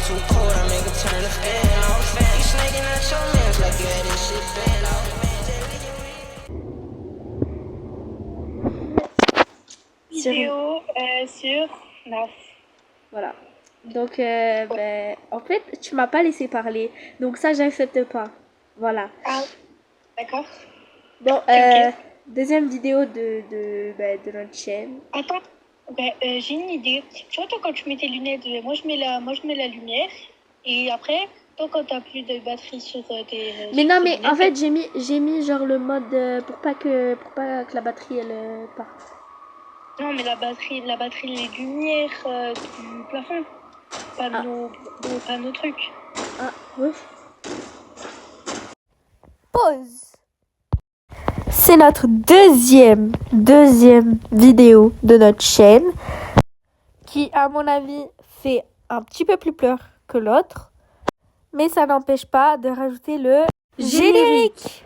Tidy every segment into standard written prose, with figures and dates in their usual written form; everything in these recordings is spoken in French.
too cold, I make her turn the fan off. You snaking at your mans like you had this shit banned off. Vidéo sur NAF. Voilà. Donc, ben, en fait, tu m'as pas laissé parler. Donc ça, j'accepte pas. Voilà. Ah, d'accord. Bon, Ok. deuxième vidéo de notre chaîne. Attends, j'ai une idée. Tu vois, toi, quand tu mets tes lunettes, moi je mais la lumière. Et après, toi, quand t'as plus de batterie sur tes. Mais sur non, tes mais lunettes, en fait, j'ai mis genre le mode pour pas que la batterie elle parte. Non, mais la batterie, les lumières du plafond. Pas Ah. nos trucs. Ah, oui. Pause. C'est notre deuxième vidéo de notre chaîne qui, à mon avis, fait un petit peu plus peur que l'autre. Mais ça n'empêche pas de rajouter le générique.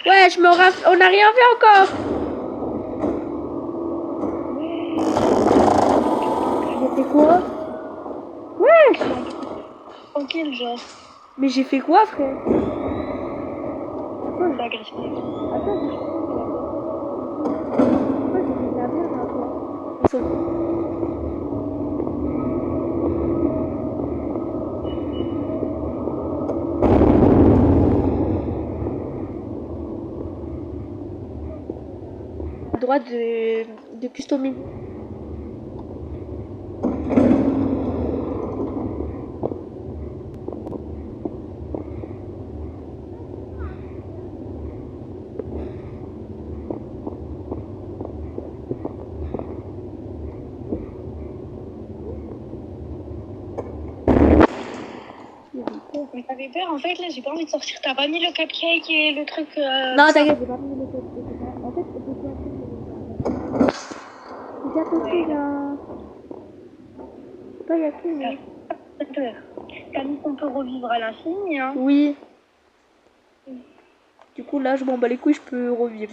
Ouais, on n'a rien fait encore. J'ai fait quoi? Ouais. Tranquille, genre. Mais j'ai fait quoi, frère? Pas agressif. Attends, j'ai fait de la merde un peu. Droit de customiser. Mais t'avais peur, en fait, là, j'ai pas envie de sortir. T'as pas mis le cupcake et le truc. Non, t'inquiète, j'ai pas mis le code. En fait, j'ai déjà posté là. Pas y a plus, mais. T'as mis qu'on peut revivre à l'infini, hein. Oui. Du coup, là, je m'en bats les couilles, je peux revivre.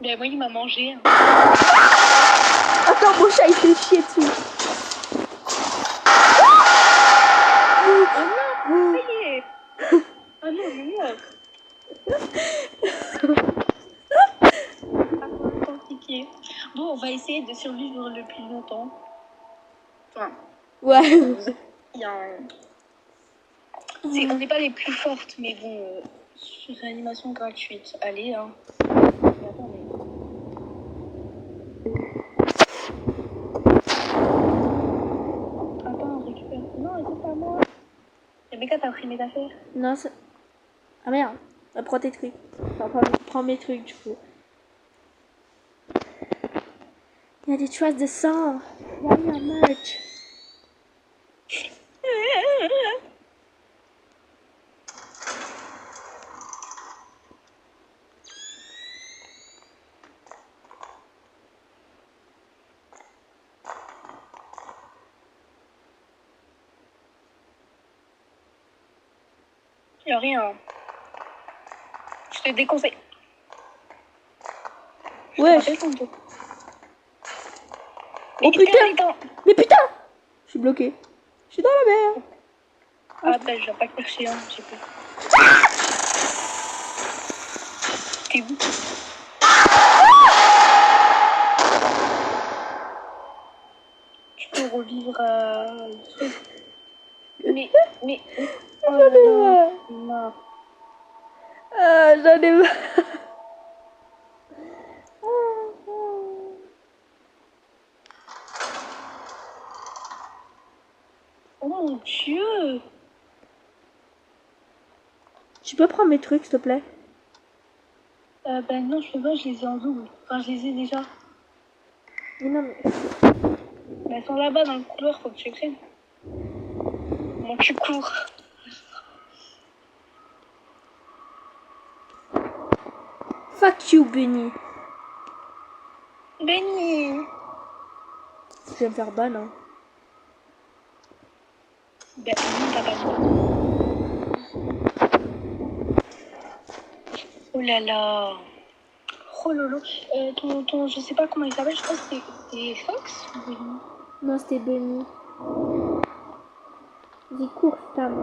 Ben, moi, il m'a mangé. Hein. Attends, mon chat, il fait chier dessus. Oh non, ça y est. Oh non, mais moi. Compliqué. Bon, on va essayer de survivre le plus longtemps. Enfin, Ouais. il y a un... on n'est pas les plus fortes, mais bon, sur réanimation gratuite. Allez, hein. Attends, récupère. Non, c'est pas moi. Rebecca, t'as pris mes affaires? Non, c'est. Ah merde. Prends tes trucs. Enfin, prends mes trucs, du coup. Il y a des traces de sang. Il y a eu un merch. Il n'y a rien. Je te déconseille. Ouais. Oh putain! Mais putain! Je suis bloquée. Je suis dans la mer. Ah, bah, je vais pas chercher, hein, j'ai peur. T'es où? Tu peux revivre mais... Oh là là, non. Ah, j'en ai marre. Oh mon Dieu! Tu peux prendre mes trucs, s'il te plaît? Ben non, je peux pas, je les ai en double. Enfin, je les ai déjà. Mais non, mais... Mais elles sont là-bas dans le couloir, faut que tu les prennes. Bon, tu cours. Fuck you, Benny. Benny. Je vais me faire ban, hein. Ben non, t'as pas le droit. Oh là là. Oh lolo. Ton, je sais pas comment il s'appelle, je crois que c'était Fox ou Benny. Non, c'était Benny. Vas-y, cours, Tam.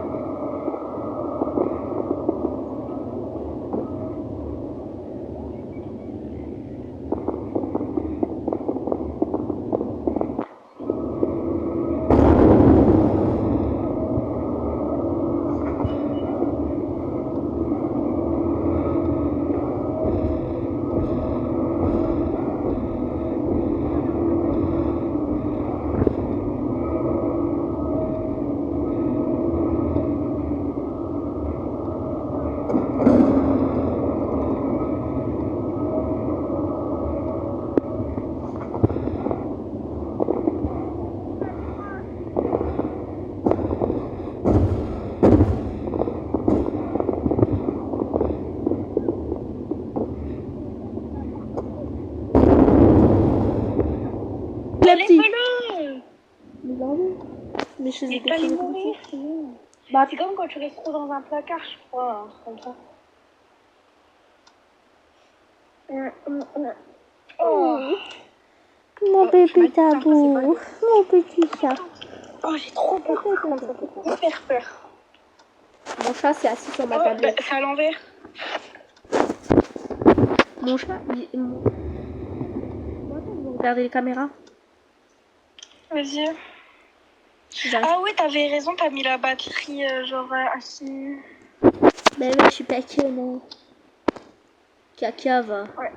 Laisse-le. Mais je faisais Il des pas les choses mourir, comme ça. sinon. Bah, C'est comme quand tu restes trop dans un placard, je crois, un truc comme ça. Oh, mon tu m'as bébé dit, ça, tabou, c'est mon petit chat. oh j'ai trop peur, ça me fait hyper peur. Mon chat s'est assis sur ma Oh, tablette. bah, c'est à l'envers. Mon chat, Bon, attends, vous regardez les caméras. Vas-y. J'arrive. Ah oui, t'avais raison, t'as mis la batterie genre assis. Ben oui, je suis paquet, moi. Caca, va. Ouais.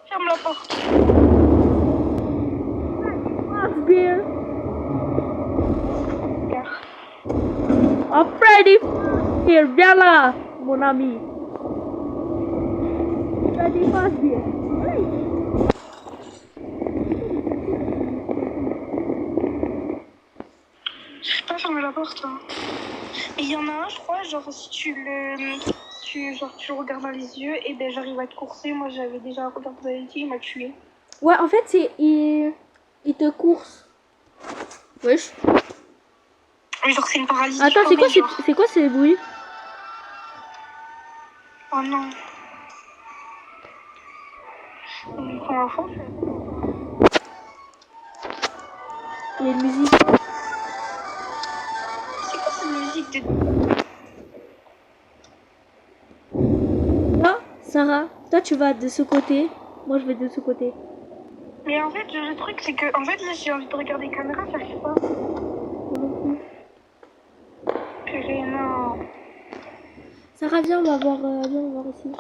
Ferme la porte. Beer. Regarde. Oh, Freddy! Here, viens là, mon ami. Freddy Fazbear. Je peux pas fermer la porte. Hein. Et il y en a un, je crois, genre si tu le regardes dans les yeux, et ben j'arrive à te courser. Moi j'avais déjà regardé dans les yeux, il m'a tué. Ouais, en fait, c'est... Il te course. Wesh. Mais genre c'est une paralysie. Attends, genre. c'est quoi ces bruits? Oh non. Comment on fait? Il y a une musique. C'est quoi cette musique de... Toi, Sarah, toi tu vas de ce côté. Moi je vais de ce côté. Mais en fait, le truc c'est que, en fait, là j'ai envie de regarder les caméras, j'arrive pas. Purée, non. Sarah, viens, on va voir ici.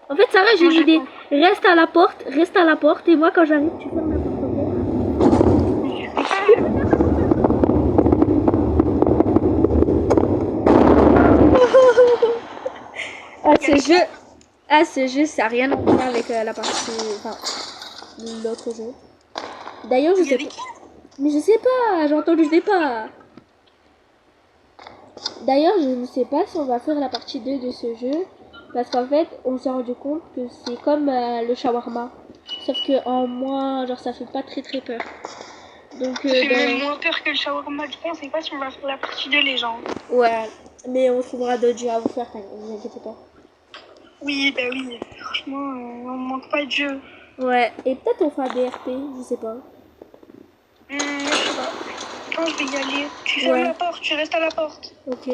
En fait, Sarah, j'ai une idée. Reste à la porte, et moi quand j'arrive, tu fermes la porte. Ce jeu, ça n'a rien à voir avec la partie, enfin, l'autre jeu. D'ailleurs, je sais pas. Mais je sais pas, j'ai entendu des pas. D'ailleurs, je ne sais pas si on va faire la partie 2 de ce jeu. Parce qu'en fait, on s'est rendu compte que c'est comme le shawarma. Sauf que en moins, genre ça fait pas très peur. Donc, c'est même moins peur que le shawarma, je pense. Je sais pas si on va faire la partie 2 les gens. Ouais, mais on trouvera d'autres jeux à vous faire, ne vous inquiétez pas. Oui, bah oui. Franchement, on manque pas de jeu. Ouais, et peut-être on fera des RP, je sais pas. Je sais pas. Quand je vais y aller, tu fermes la porte, tu restes à la porte. Ok. Tu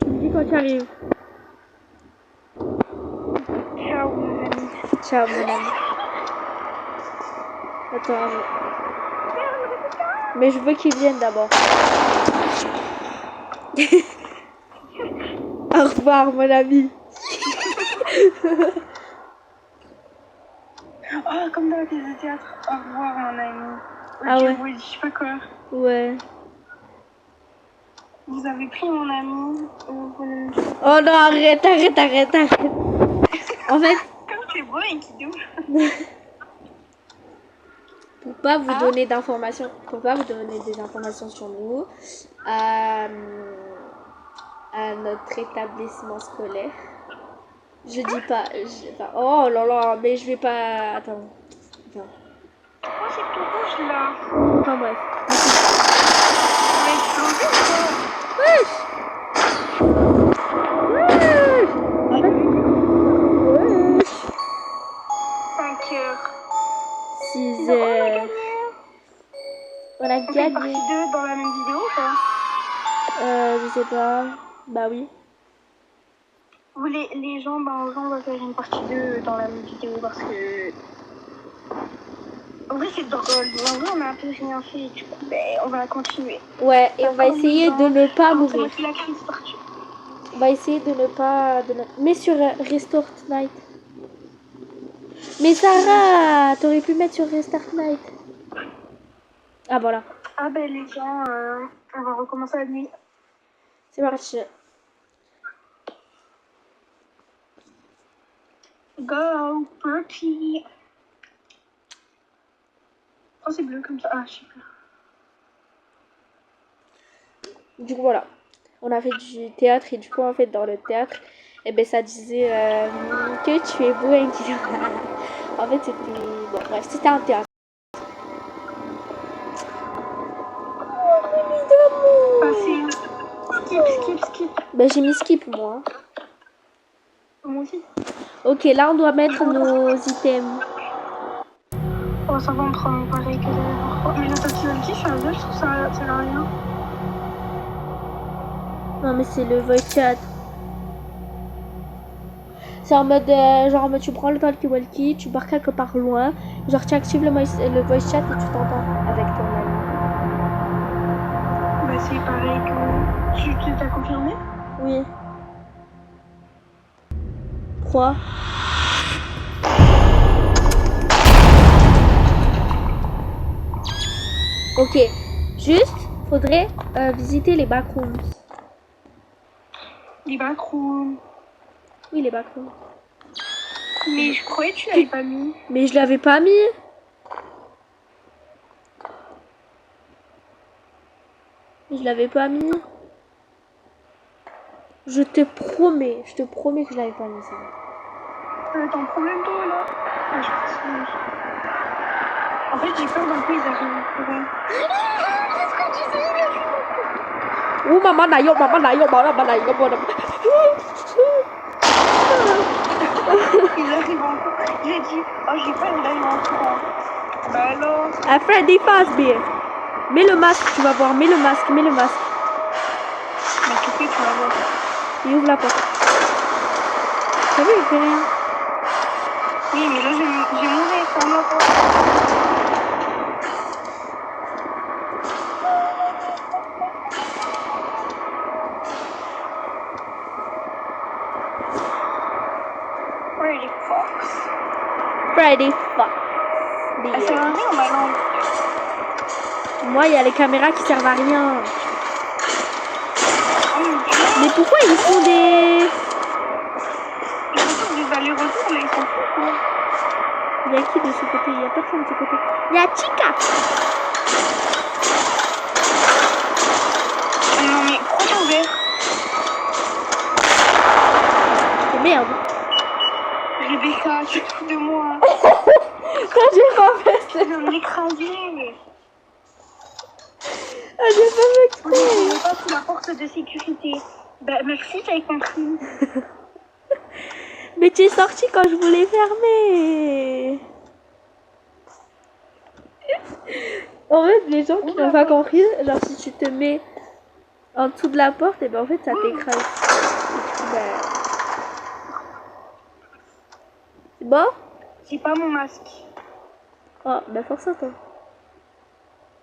me dis quand tu arrives. Ciao, mon ami. Ciao, mon ami. Attends. Mais je veux qu'ils viennent d'abord. Au revoir, mon ami. Oh, comme dans la pièce de théâtre. Au revoir, mon ami. Ah Ok, ouais. oui, je sais pas quoi. Ouais. Vous avez pris mon ami. Oh non, arrête. En fait, Comme c'est beau, et qui double. pour pas vous donner d'informations, pour pas vous donner des informations sur nous, à notre établissement scolaire. Je dis pas, oh là là, mais je vais pas. Attends. Oh, c'est tout rouge là. Enfin bref. Ça va exploser ou quoi? Wesh. 5 heures. 6 On a heures. gagné. On a On fait gagné. partie 2 dans la même vidéo ou pas? Je sais pas. Bah oui. Vous les gens, bah, en vrai, on va faire une partie 2 dans la même vidéo parce que. En vrai, c'est drôle. En vrai, on a un peu rien fait. Du coup, ben, on va continuer. Ouais, et on va essayer de ne pas C'est moi mourir. qui la crise partie. On va essayer de ne pas. Mais sur Restart Night. Mais Sarah, t'aurais pu mettre sur Restart Night. Ah voilà. Ah ben les gens, on va recommencer la nuit. C'est parti. Go, party. Oh, c'est bleu comme ça. Ah, super. Du coup voilà. On a fait du théâtre et du coup en fait dans le théâtre, et ben ça disait que tu es beau et en fait c'était. Bon bref, c'était un théâtre. Facile. Skip. Ben j'ai mis skip moi. Moi aussi. Ok, là on doit mettre nos items. Oh, ça va, on prend pareil que la dernière fois. Mais le talkie-walkie, je suis un peu, je trouve ça sert à rien. Non mais c'est le voice chat. C'est en mode genre tu prends le talkie-walkie, tu pars quelque part loin, genre tu actives le voice chat et tu t'entends avec ton ami. Bah, c'est pareil que. Tu t'as confirmé? Oui. 3. Ok, juste, faudrait visiter les backrooms. Les backrooms. Oui, les backrooms. Mais je croyais que tu l'avais pas mis. Mais je l'avais pas mis. Je l'avais pas mis. Je te promets que je l'avais pas mis ça. T'as un problème toi là? Ah, je continue. En fait, j'ai peur d'un coup ils arrivent. Ouais. Oh maman nayo. Ils arrivent encore. J'ai dit, oh j'ai peur, il arrive encore. Bah alors. Ah Freddy Fazbear. Mets le masque, tu vas voir. Mets le masque. Mais tu fais, tu vas voir. Il ouvre la porte. T'as vu, il fait rien. Oui, mais là j'ai mouru, ferme la porte. Freddy Fox. Elle sert à rien ma langue. Moi, il y a les caméras qui servent à rien. Oh mon dieu. Mais pourquoi ils font des... Ils font des allers-retours, mais ils sont fous quoi. Il y a qui de ce côté? Il y a personne de ce côté. Il y a Chica. Non mais pourquoi t'as ouvert? Oh merde. Rebecca, tu te fous de moi. Quand j'ai pas fait Tu veux m'écraser. Ah, j'ai pas fait On n'est pas sous la porte de sécurité. Bah merci, t'avais compris. Mais tu es sorti quand je voulais fermer. En fait, les gens qui n'ont pas compris, genre si tu te mets en dessous de la porte, et ben en fait ça t'écrase. C'est bon? J'ai pas mon masque. Ah, bah force à toi.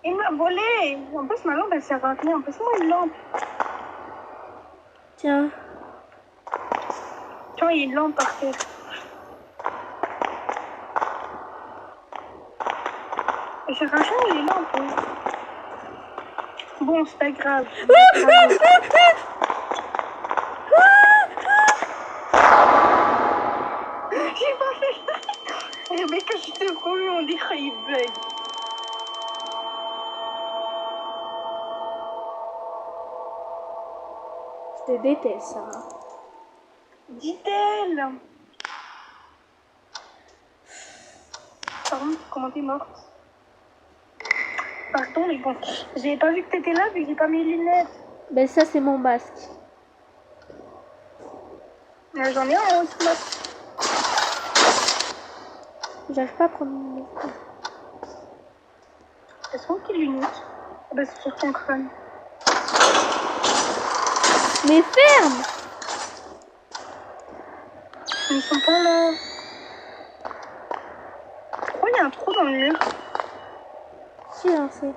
Il m'a volé. En plus, ma lampe, elle sert à rien. En plus, moi, une lampe. Tiens. Tu vois, il y a une lampe par terre. Elle sert à rien, les lampes. Hein. Bon, c'est pas grave. J'ai pas fait ça. Mais quand je te promets, on dirait qu'il bug. Je te déteste, Sarah. Dit-elle. Pardon, comment t'es morte? Pardon, mais bon, j'ai pas vu que t'étais là, vu que j'ai pas mes lunettes. Ben ça, c'est mon masque. J'en ai un aussi, là. J'arrive pas à prendre mon masque. Elles sont où tes lunettes? Ah bah, c'est sur ton crâne. Mais ferme! Ils sont pas là. Pourquoi il y a un trou dans le mur? Si, hein, c'est...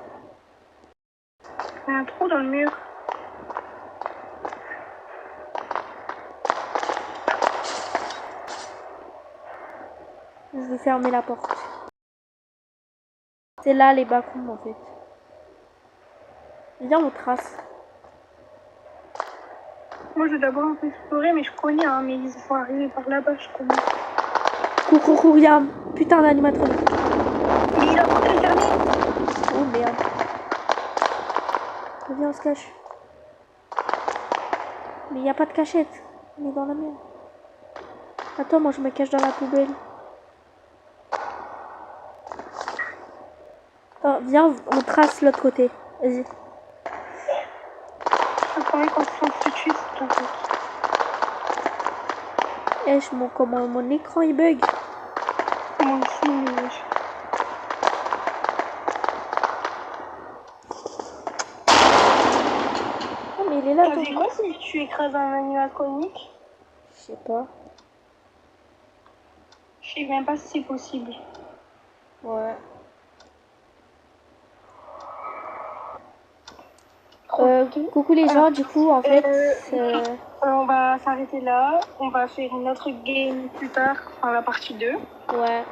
Il y a un trou dans le mur. Je vais fermer la porte. C'est là les backrooms en fait. Viens, on trace. Moi, je vais d'abord un peu explorer, mais je connais, hein, mais ils vont arriver par là-bas, je connais. Coucou, il y a un putain d'animatronique. Mais il a pas terminé. Oh merde. Viens, on se cache. Mais il n'y a pas de cachette. On est dans la merde. Attends, moi je me cache dans la poubelle. Oh, viens, on trace l'autre côté. Vas-y. Je croyais qu'on se sent tout de suite, c'est tout. Eh, comment mon écran il bug. Moi aussi, mais... Oh, mais il est là, Ça ton fait quoi si tu écrases un animatronique? Je sais pas. Je sais même pas si c'est possible. Ouais. Coucou les gens, du coup, en fait... On va s'arrêter là. On va faire une autre game plus tard, enfin la partie 2. Ouais.